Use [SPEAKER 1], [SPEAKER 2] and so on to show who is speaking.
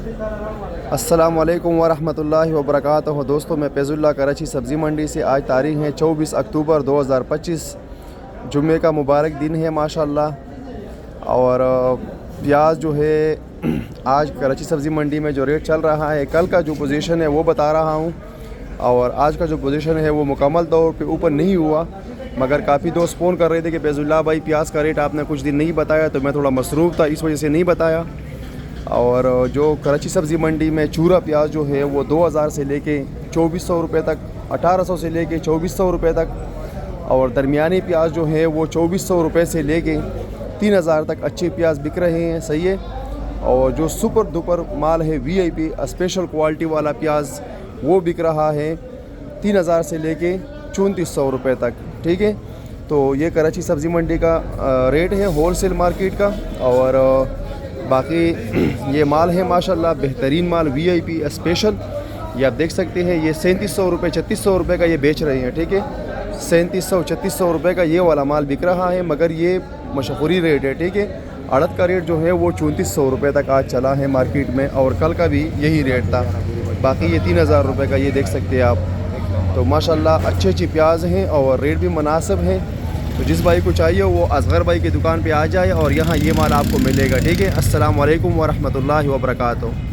[SPEAKER 1] अस्सलाम वालेकुम वरहमतुल्लाहि वबरकातुहू। दोस्तों, मैं फैज़ुल्लाह कराची सब्ज़ी मंडी से। आज तारीख़ है 24 अक्टूबर 2025। जुम्मे का मुबारक दिन है माशाल्लाह। और प्याज जो है आज कराची सब्ज़ी मंडी में जो रेट चल रहा है, कल का जो पोजीशन है वो बता रहा हूँ, और आज का जो पोजीशन है वो मुकम्मल तौर पे ऊपर नहीं हुआ, मगर काफ़ी दोस्त फ़ोन कर रहे थे कि फैज़ुल्लाह भाई प्याज का रेट आपने कुछ दिन नहीं बताया, तो मैं थोड़ा मसरूफ़ था, इस वजह से नहीं बताया। और जो कराची सब्ज़ी मंडी में चूरा प्याज जो है वो 2000 से लेके 2400 रुपये तक, 1800 से लेके 2400 रुपये तक, और दरमियानी प्याज जो है वो 2400 रुपये से लेके 3000 तक अच्छे प्याज बिक रहे हैं। सही है। और जो सुपर दुपर माल है VIP स्पेशल क्वालिटी वाला प्याज वो बिक रहा है 3000 से लेके 3400 रुपये तक। ठीक है। तो ये कराची सब्ज़ी मंडी का रेट है होलसेल मार्केट का। और बाकी ये माल है माशाल्लाह बेहतरीन माल VIP स्पेशल, ये आप देख सकते हैं। ये 3700 रुपये 3600 रुपये का ये बेच रहे हैं। ठीक है। 3700 3600 रुपये का ये वाला माल बिक रहा है, मगर ये मशहूरी रेट है। ठीक है। अड़द का रेट जो है वो 3400 रुपये तक आज चला है मार्केट में, और कल का भी यही रेट था। बाकी ये 3000 रुपये का ये देख सकते हैं आप। तो माशाल्लाह अच्छी प्याज हैं और रेट भी मुनासिब है। तो जिस भाई को चाहिए वो असगर भाई की दुकान पे आ जाए और यहाँ ये माल आपको मिलेगा। ठीक है। अस्सलाम वालेकुम वरहमतुल्लाहि वबरकातुहू।